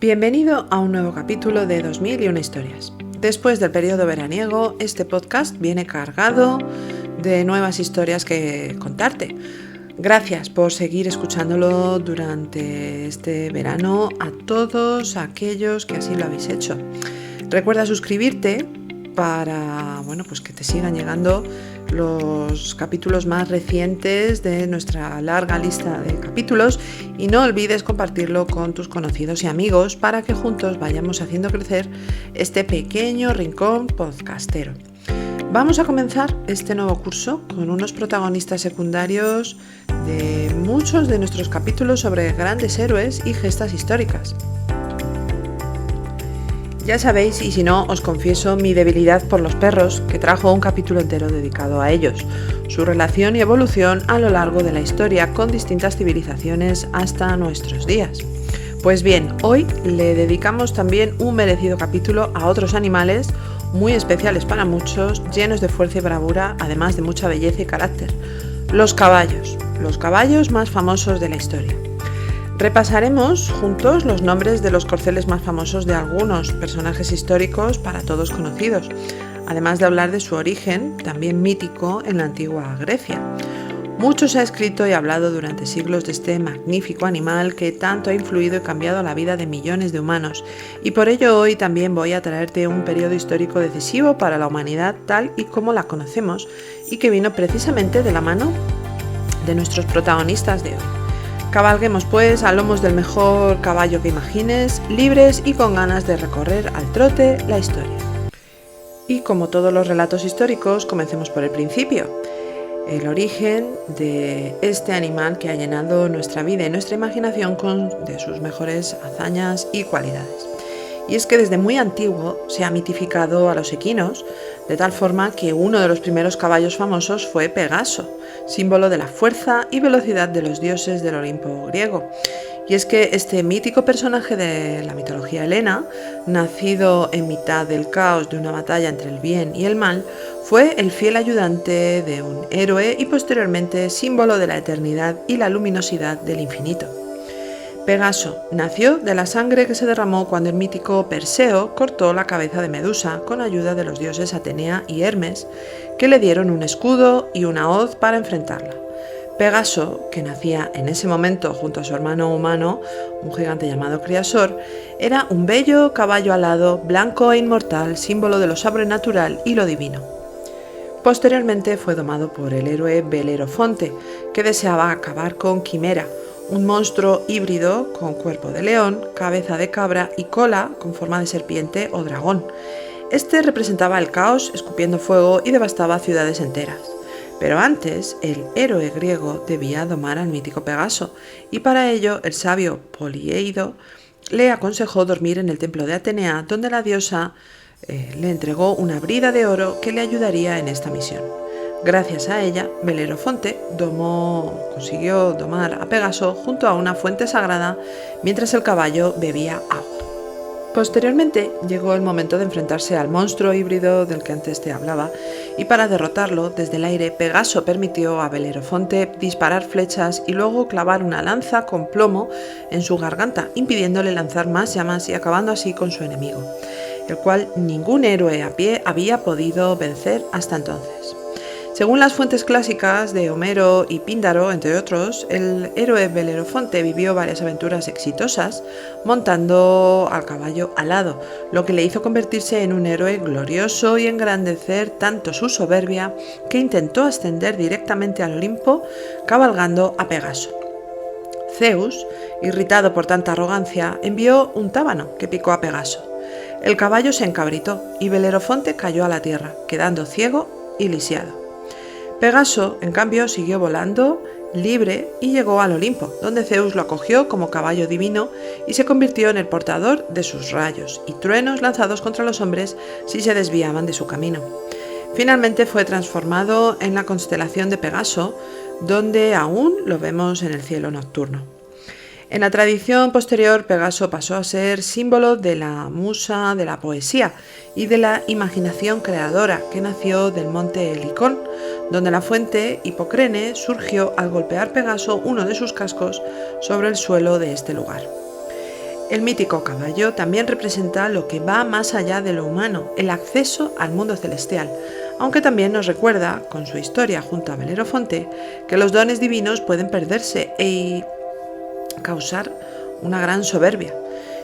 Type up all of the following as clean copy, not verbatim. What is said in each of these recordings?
Bienvenido a un nuevo capítulo de 2001 historias. Después del periodo veraniego, este podcast viene cargado de nuevas historias que contarte. Gracias por seguir escuchándolo durante este verano a todos aquellos que así lo habéis hecho. Recuerda suscribirte para que te sigan llegando los capítulos más recientes de nuestra larga lista de capítulos y no olvides compartirlo con tus conocidos y amigos para que juntos vayamos haciendo crecer este pequeño rincón podcastero. Vamos a comenzar este nuevo curso con unos protagonistas secundarios de muchos de nuestros capítulos sobre grandes héroes y gestas históricas. Ya sabéis, y si no, os confieso mi debilidad por los perros, que trajo un capítulo entero dedicado a ellos, su relación y evolución a lo largo de la historia con distintas civilizaciones hasta nuestros días. Pues bien, hoy le dedicamos también un merecido capítulo a otros animales muy especiales para muchos, llenos de fuerza y bravura, además de mucha belleza y carácter. Los caballos más famosos de la historia. Repasaremos juntos los nombres de los corceles más famosos de algunos personajes históricos para todos conocidos, además de hablar de su origen, también mítico, en la antigua Grecia. Mucho se ha escrito y hablado durante siglos de este magnífico animal que tanto ha influido y cambiado la vida de millones de humanos, y por ello hoy también voy a traerte un periodo histórico decisivo para la humanidad tal y como la conocemos, y que vino precisamente de la mano de nuestros protagonistas de hoy. Cabalguemos pues a lomos del mejor caballo que imagines, libres y con ganas de recorrer al trote la historia. Y como todos los relatos históricos, comencemos por el principio, el origen de este animal que ha llenado nuestra vida y nuestra imaginación de sus mejores hazañas y cualidades. Y es que desde muy antiguo se ha mitificado a los equinos, de tal forma que uno de los primeros caballos famosos fue Pegaso, símbolo de la fuerza y velocidad de los dioses del Olimpo griego. Y es que este mítico personaje de la mitología helena, nacido en mitad del caos de una batalla entre el bien y el mal, fue el fiel ayudante de un héroe y posteriormente símbolo de la eternidad y la luminosidad del infinito. Pegaso nació de la sangre que se derramó cuando el mítico Perseo cortó la cabeza de Medusa con ayuda de los dioses Atenea y Hermes, que le dieron un escudo y una hoz para enfrentarla. Pegaso, que nacía en ese momento junto a su hermano humano, un gigante llamado Criasor, era un bello caballo alado, blanco e inmortal, símbolo de lo sobrenatural y lo divino. Posteriormente fue domado por el héroe Belerofonte, que deseaba acabar con Quimera, un monstruo híbrido con cuerpo de león, cabeza de cabra y cola con forma de serpiente o dragón. Este representaba el caos, escupiendo fuego y devastaba ciudades enteras. Pero antes, el héroe griego debía domar al mítico Pegaso, y para ello el sabio Polieido le aconsejó dormir en el templo de Atenea, donde la diosa le entregó una brida de oro que le ayudaría en esta misión. Gracias a ella, Belerofonte consiguió domar a Pegaso junto a una fuente sagrada mientras el caballo bebía agua. Posteriormente llegó el momento de enfrentarse al monstruo híbrido del que antes te hablaba, y para derrotarlo desde el aire, Pegaso permitió a Belerofonte disparar flechas y luego clavar una lanza con plomo en su garganta, impidiéndole lanzar más llamas y acabando así con su enemigo, el cual ningún héroe a pie había podido vencer hasta entonces. Según las fuentes clásicas de Homero y Píndaro, entre otros, el héroe Belerofonte vivió varias aventuras exitosas montando al caballo alado, lo que le hizo convertirse en un héroe glorioso y engrandecer tanto su soberbia que intentó ascender directamente al Olimpo cabalgando a Pegaso. Zeus, irritado por tanta arrogancia, envió un tábano que picó a Pegaso. El caballo se encabritó y Belerofonte cayó a la tierra, quedando ciego y lisiado. Pegaso, en cambio, siguió volando libre y llegó al Olimpo, donde Zeus lo acogió como caballo divino y se convirtió en el portador de sus rayos y truenos lanzados contra los hombres si se desviaban de su camino. Finalmente fue transformado en la constelación de Pegaso, donde aún lo vemos en el cielo nocturno. En la tradición posterior, Pegaso pasó a ser símbolo de la musa de la poesía y de la imaginación creadora que nació del monte Helicón, donde la fuente Hipocrene surgió al golpear Pegaso uno de sus cascos sobre el suelo de este lugar. El mítico caballo también representa lo que va más allá de lo humano, el acceso al mundo celestial, aunque también nos recuerda, con su historia junto a Belerofonte, que los dones divinos pueden perderse y causar una gran soberbia.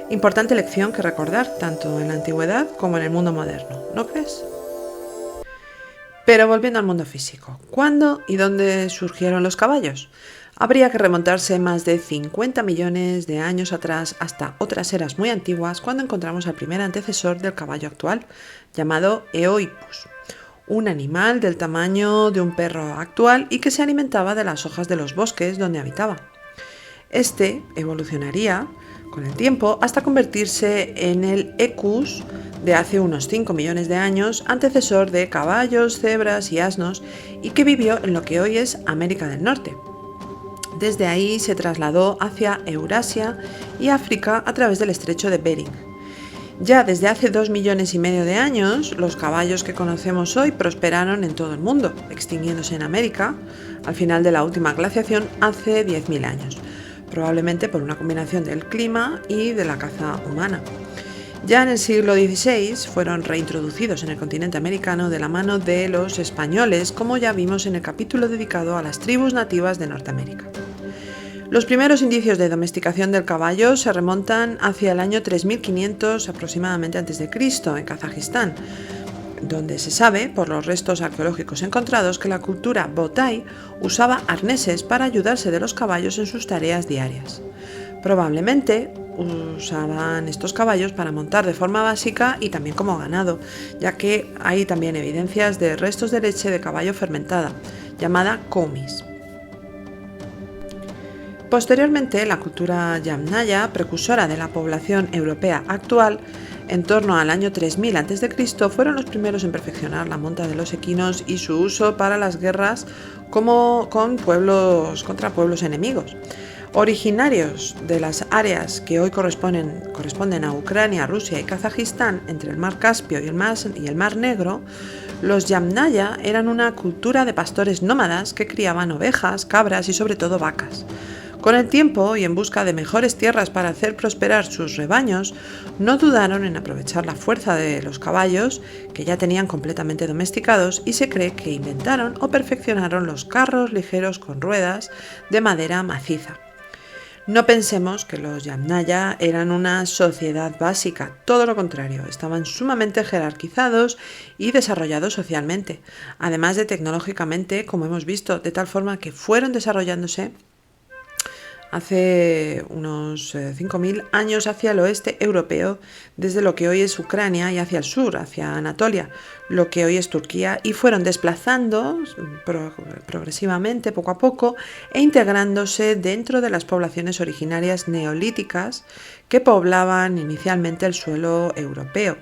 Importante lección que recordar tanto en la antigüedad como en el mundo moderno, ¿no crees? Pero volviendo al mundo físico, ¿cuándo y dónde surgieron los caballos? Habría que remontarse más de 50 millones de años atrás hasta otras eras muy antiguas cuando encontramos al primer antecesor del caballo actual, llamado Eohippus, un animal del tamaño de un perro actual y que se alimentaba de las hojas de los bosques donde habitaba. Este evolucionaría con el tiempo hasta convertirse en el Equus de hace unos 5 millones de años, antecesor de caballos, cebras y asnos, y que vivió en lo que hoy es América del Norte. Desde ahí se trasladó hacia Eurasia y África a través del estrecho de Bering. Ya desde hace 2,5 millones de años, los caballos que conocemos hoy prosperaron en todo el mundo, extinguiéndose en América al final de la última glaciación hace 10.000 años, probablemente por una combinación del clima y de la caza humana. Ya en el siglo XVI fueron reintroducidos en el continente americano de la mano de los españoles, como ya vimos en el capítulo dedicado a las tribus nativas de Norteamérica. Los primeros indicios de domesticación del caballo se remontan hacia el año 3500 aproximadamente a.C. en Kazajistán, donde se sabe, por los restos arqueológicos encontrados, que la cultura Botai usaba arneses para ayudarse de los caballos en sus tareas diarias. Probablemente usaban estos caballos para montar de forma básica y también como ganado, ya que hay también evidencias de restos de leche de caballo fermentada, llamada komis. Posteriormente, la cultura yamnaya, precursora de la población europea actual, en torno al año 3000 a.C., fueron los primeros en perfeccionar la monta de los equinos y su uso para las guerras contra pueblos enemigos. Originarios de las áreas que hoy corresponden a Ucrania, Rusia y Kazajistán, entre el mar Caspio y el mar Negro, los yamnaya eran una cultura de pastores nómadas que criaban ovejas, cabras y sobre todo vacas. Con el tiempo y en busca de mejores tierras para hacer prosperar sus rebaños, no dudaron en aprovechar la fuerza de los caballos, que ya tenían completamente domesticados, y se cree que inventaron o perfeccionaron los carros ligeros con ruedas de madera maciza. No pensemos que los yamnaya eran una sociedad básica, todo lo contrario, estaban sumamente jerarquizados y desarrollados socialmente, además de tecnológicamente, como hemos visto, de tal forma que fueron desarrollándose hace unos 5.000 años hacia el oeste europeo, desde lo que hoy es Ucrania, y hacia el sur, hacia Anatolia, lo que hoy es Turquía, y fueron desplazando progresivamente, poco a poco, e integrándose dentro de las poblaciones originarias neolíticas que poblaban inicialmente el suelo europeo.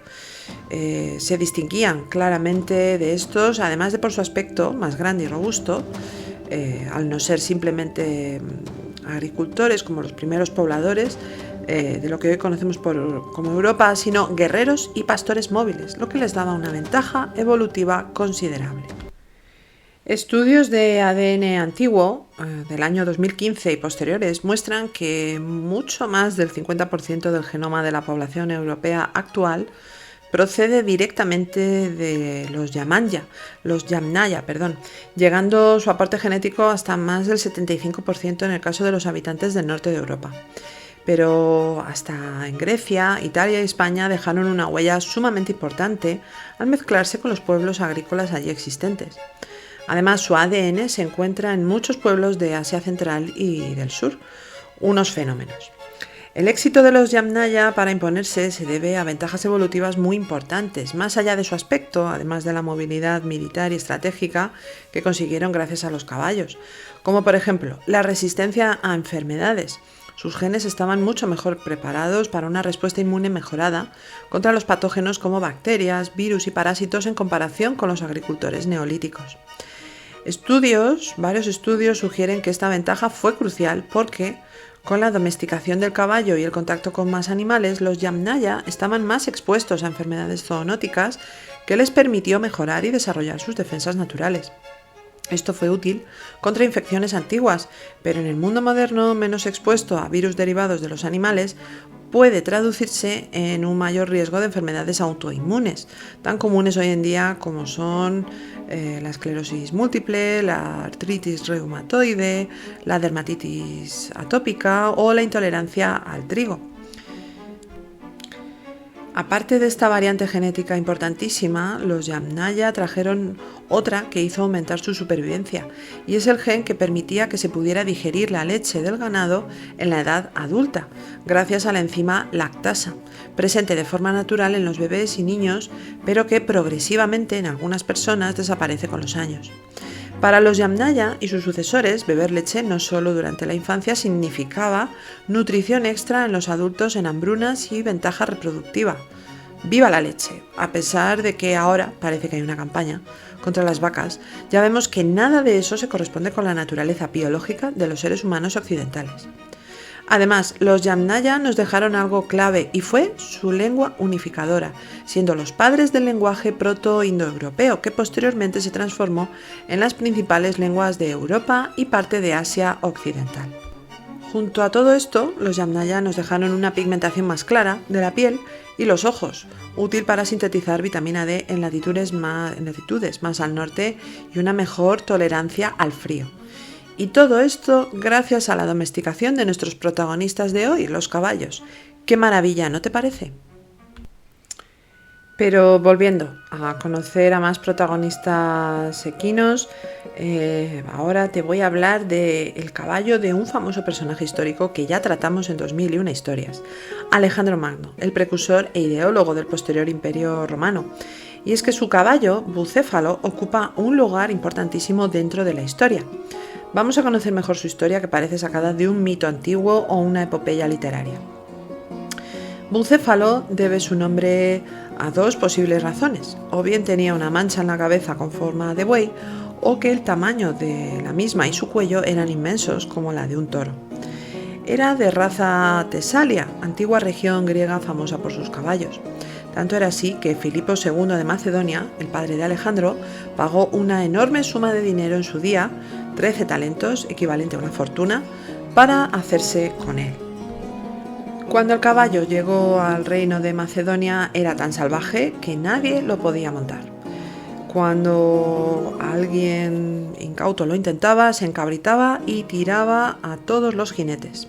Se distinguían claramente de estos, además de por su aspecto más grande y robusto, al no ser simplemente agricultores como los primeros pobladores de lo que hoy conocemos como Europa, sino guerreros y pastores móviles, lo que les daba una ventaja evolutiva considerable. Estudios de ADN antiguo del año 2015 y posteriores muestran que mucho más del 50% del genoma de la población europea actual procede directamente de los yamnaya, llegando su aporte genético hasta más del 75% en el caso de los habitantes del norte de Europa. Pero hasta en Grecia, Italia y España dejaron una huella sumamente importante al mezclarse con los pueblos agrícolas allí existentes. Además, su ADN se encuentra en muchos pueblos de Asia Central y del Sur, unos fenómenos. El éxito de los yamnaya para imponerse se debe a ventajas evolutivas muy importantes, más allá de su aspecto, además de la movilidad militar y estratégica que consiguieron gracias a los caballos, como por ejemplo la resistencia a enfermedades. Sus genes estaban mucho mejor preparados para una respuesta inmune mejorada contra los patógenos como bacterias, virus y parásitos en comparación con los agricultores neolíticos. Varios estudios sugieren que esta ventaja fue crucial porque con la domesticación del caballo y el contacto con más animales, los yamnaya estaban más expuestos a enfermedades zoonóticas que les permitió mejorar y desarrollar sus defensas naturales. Esto fue útil contra infecciones antiguas, pero en el mundo moderno menos expuesto a virus derivados de los animales, puede traducirse en un mayor riesgo de enfermedades autoinmunes, tan comunes hoy en día como son la esclerosis múltiple, la artritis reumatoide, la dermatitis atópica o la intolerancia al trigo. Aparte de esta variante genética importantísima, los Yamnaya trajeron otra que hizo aumentar su supervivencia, y es el gen que permitía que se pudiera digerir la leche del ganado en la edad adulta, gracias a la enzima lactasa, presente de forma natural en los bebés y niños, pero que progresivamente en algunas personas desaparece con los años. Para los Yamnaya y sus sucesores, beber leche no solo durante la infancia significaba nutrición extra en los adultos en hambrunas y ventaja reproductiva. ¡Viva la leche! A pesar de que ahora parece que hay una campaña contra las vacas, ya vemos que nada de eso se corresponde con la naturaleza biológica de los seres humanos occidentales. Además, los Yamnaya nos dejaron algo clave y fue su lengua unificadora, siendo los padres del lenguaje proto-indoeuropeo, que posteriormente se transformó en las principales lenguas de Europa y parte de Asia occidental. Junto a todo esto, los Yamnaya nos dejaron una pigmentación más clara de la piel y los ojos, útil para sintetizar vitamina D en latitudes más al norte y una mejor tolerancia al frío. Y todo esto gracias a la domesticación de nuestros protagonistas de hoy, los caballos. ¡Qué maravilla!, ¿no te parece? Pero volviendo a conocer a más protagonistas equinos, ahora te voy a hablar del caballo de un famoso personaje histórico que ya tratamos en 2001 historias, Alejandro Magno, el precursor e ideólogo del posterior Imperio Romano. Y es que su caballo, Bucéfalo, ocupa un lugar importantísimo dentro de la historia. Vamos a conocer mejor su historia, que parece sacada de un mito antiguo o una epopeya literaria. Bucéfalo debe su nombre a dos posibles razones: o bien tenía una mancha en la cabeza con forma de buey, o que el tamaño de la misma y su cuello eran inmensos como la de un toro. Era de raza Tesalia, antigua región griega famosa por sus caballos. Tanto era así que Filipo II de Macedonia, el padre de Alejandro, pagó una enorme suma de dinero en su día, 13 talentos, equivalente a una fortuna, para hacerse con él. Cuando el caballo llegó al reino de Macedonia era tan salvaje que nadie lo podía montar. Cuando alguien incauto lo intentaba, se encabritaba y tiraba a todos los jinetes.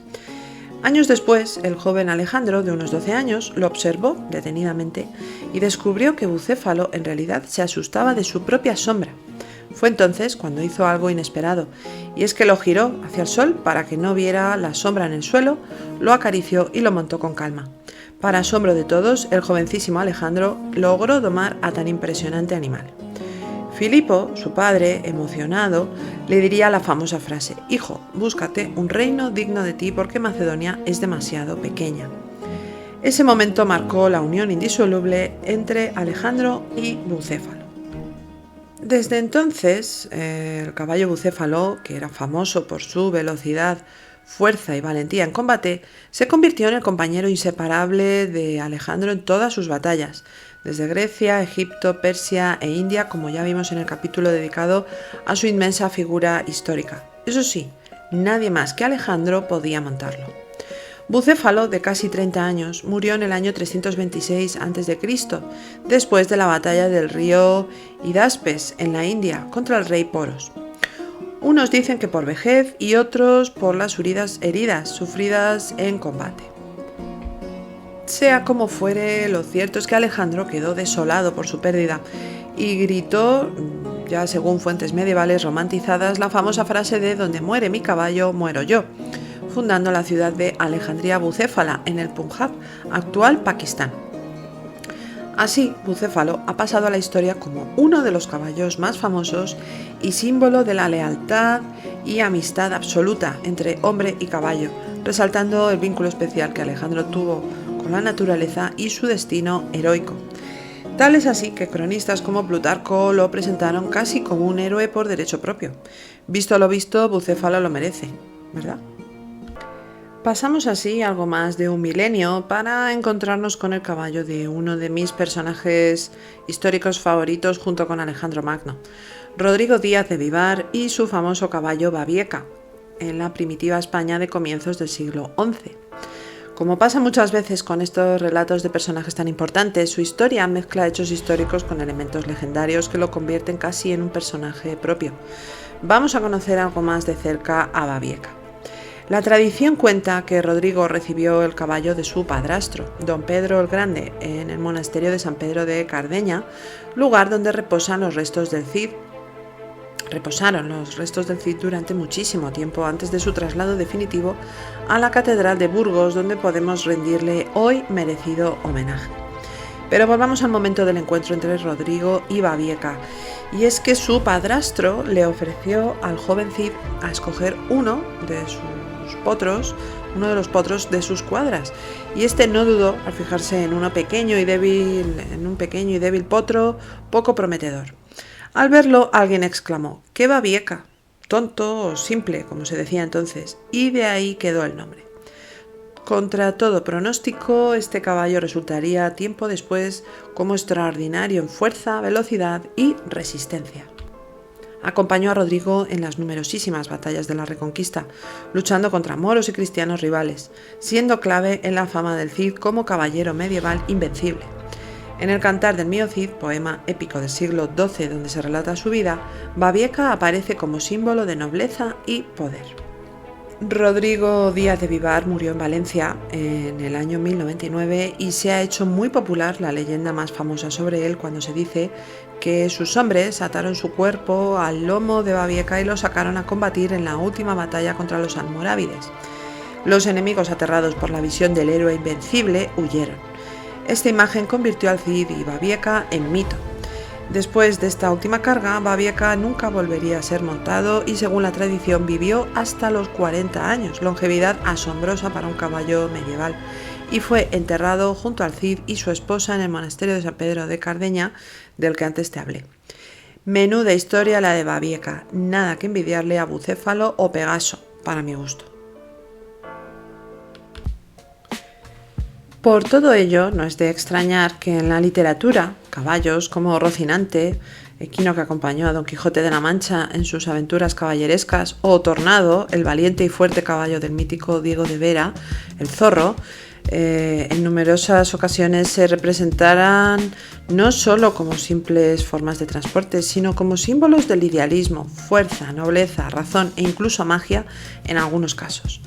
Años después, el joven Alejandro, de unos 12 años, lo observó detenidamente y descubrió que Bucéfalo en realidad se asustaba de su propia sombra. Fue entonces cuando hizo algo inesperado, y es que lo giró hacia el sol para que no viera la sombra en el suelo, lo acarició y lo montó con calma. Para asombro de todos, el jovencísimo Alejandro logró domar a tan impresionante animal. Filipo, su padre, emocionado, le diría la famosa frase: «Hijo, búscate un reino digno de ti porque Macedonia es demasiado pequeña». Ese momento marcó la unión indisoluble entre Alejandro y Bucéfalo. Desde entonces, el caballo Bucéfalo, que era famoso por su velocidad, fuerza y valentía en combate, se convirtió en el compañero inseparable de Alejandro en todas sus batallas, desde Grecia, Egipto, Persia e India, como ya vimos en el capítulo dedicado a su inmensa figura histórica. Eso sí, nadie más que Alejandro podía montarlo. Bucéfalo, de casi 30 años, murió en el año 326 a.C., después de la batalla del río Hidaspes, en la India, contra el rey Poros. Unos dicen que por vejez y otros por las heridas sufridas en combate. Sea como fuere, lo cierto es que Alejandro quedó desolado por su pérdida y gritó, ya según fuentes medievales romantizadas, la famosa frase de «Donde muere mi caballo, muero yo», fundando la ciudad de Alejandría Bucéfala en el Punjab, actual Pakistán. Así, Bucéfalo ha pasado a la historia como uno de los caballos más famosos y símbolo de la lealtad y amistad absoluta entre hombre y caballo, resaltando el vínculo especial que Alejandro tuvo con la naturaleza y su destino heroico. Tal es así que cronistas como Plutarco lo presentaron casi como un héroe por derecho propio. Visto lo visto, Bucéfalo lo merece, ¿verdad? Pasamos así algo más de un milenio para encontrarnos con el caballo de uno de mis personajes históricos favoritos junto con Alejandro Magno, Rodrigo Díaz de Vivar y su famoso caballo Babieca, en la primitiva España de comienzos del siglo XI. Como pasa muchas veces con estos relatos de personajes tan importantes, su historia mezcla hechos históricos con elementos legendarios que lo convierten casi en un personaje propio. Vamos a conocer algo más de cerca a Babieca. La tradición cuenta que Rodrigo recibió el caballo de su padrastro, don Pedro el Grande, en el monasterio de San Pedro de Cardeña, lugar donde reposaron los restos del Cid durante muchísimo tiempo antes de su traslado definitivo a la Catedral de Burgos, donde podemos rendirle hoy merecido homenaje. Pero volvamos al momento del encuentro entre Rodrigo y Babieca, y es que su padrastro le ofreció al joven Cid a escoger uno de los potros de sus cuadras, y este no dudó al fijarse en un pequeño y débil potro poco prometedor. Al verlo, alguien exclamó: ¡qué Babieca! Tonto o simple, como se decía entonces, y de ahí quedó el nombre. Contra todo pronóstico, este caballo resultaría tiempo después como extraordinario en fuerza, velocidad y resistencia. Acompañó a Rodrigo en las numerosísimas batallas de la Reconquista, luchando contra moros y cristianos rivales, siendo clave en la fama del Cid como caballero medieval invencible. En el Cantar del mío Cid, poema épico del siglo XII donde se relata su vida, Babieca aparece como símbolo de nobleza y poder. Rodrigo Díaz de Vivar murió en Valencia en el año 1099 y se ha hecho muy popular la leyenda más famosa sobre él cuando se dice que sus hombres ataron su cuerpo al lomo de Babieca y lo sacaron a combatir en la última batalla contra los almorávides. Los enemigos, aterrados por la visión del héroe invencible, huyeron. Esta imagen convirtió al Cid y Babieca en mito. Después de esta última carga, Babieca nunca volvería a ser montado y, según la tradición, vivió hasta los 40 años, longevidad asombrosa para un caballo medieval, y fue enterrado junto al Cid y su esposa en el monasterio de San Pedro de Cardeña, del que antes te hablé. Menuda historia la de Babieca, nada que envidiarle a Bucéfalo o Pegaso, para mi gusto. Por todo ello, no es de extrañar que en la literatura, caballos como Rocinante, equino que acompañó a Don Quijote de la Mancha en sus aventuras caballerescas, o Tornado, el valiente y fuerte caballo del mítico Diego de Vera, el Zorro, en numerosas ocasiones se representaran no solo como simples formas de transporte, sino como símbolos del idealismo, fuerza, nobleza, razón e incluso magia en algunos casos.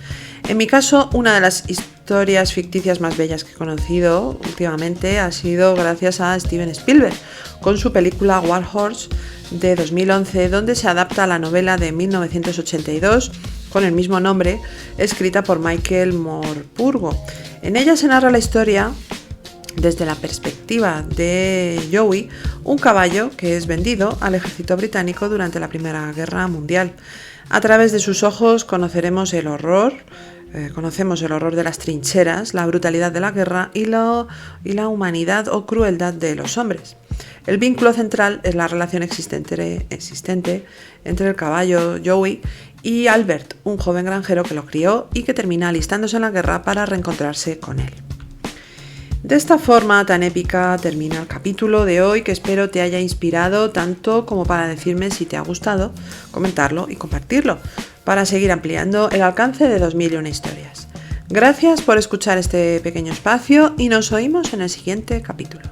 En mi caso, una de las historias ficticias más bellas que he conocido últimamente ha sido gracias a Steven Spielberg, con su película War Horse de 2011, donde se adapta la novela de 1982 con el mismo nombre, escrita por Michael Morpurgo. En ella se narra la historia desde la perspectiva de Joey, un caballo que es vendido al ejército británico durante la Primera Guerra Mundial. A través de sus ojos conocemos el horror de las trincheras, la brutalidad de la guerra y la humanidad o crueldad de los hombres. El vínculo central es la relación existente entre el caballo Joey y Albert, un joven granjero que lo crió y que termina alistándose en la guerra para reencontrarse con él. De esta forma tan épica termina el capítulo de hoy, que espero te haya inspirado tanto como para decirme si te ha gustado, comentarlo y compartirlo, para seguir ampliando el alcance de 2001 historias. Gracias por escuchar este pequeño espacio y nos oímos en el siguiente capítulo.